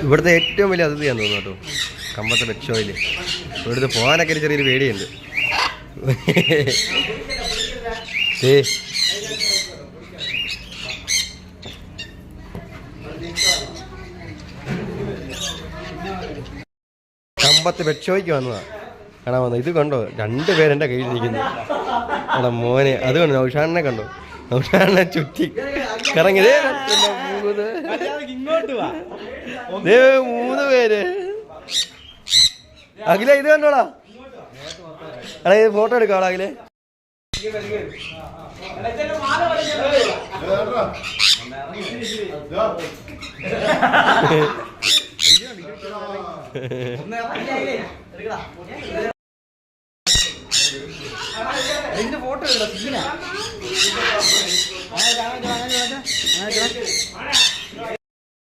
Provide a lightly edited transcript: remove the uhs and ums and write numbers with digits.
ഇവിടുത്തെ ഏറ്റവും വലിയ അതിഥിയാന്ന് തോന്നുന്നു കേട്ടോ, കമ്പത്തെ പെറ്റ് ഷോയിൽ. ഇവിടുത്തെ പോകാനൊക്കെ ഒരു ചെറിയൊരു പേടിയുണ്ട്. കമ്പത്ത് പെറ്റ് ഷോയ്ക്ക് വന്നതാ കാണാൻ വന്നത്. ഇത് കണ്ടോ, 2 പേരെൻ്റെ കയ്യിലിരിക്കുന്നു. എടാ മോനെ, അത് കണ്ടോ, നൗഷാനെ കണ്ടോ, നൗഷാനെ ചുറ്റി കറങ്ങി. 3 പേര്. അഖില ഇത് കണ്ടോടാ, എടാ ഇത് ഫോട്ടോ എടുക്കാടാ അഖിലേ.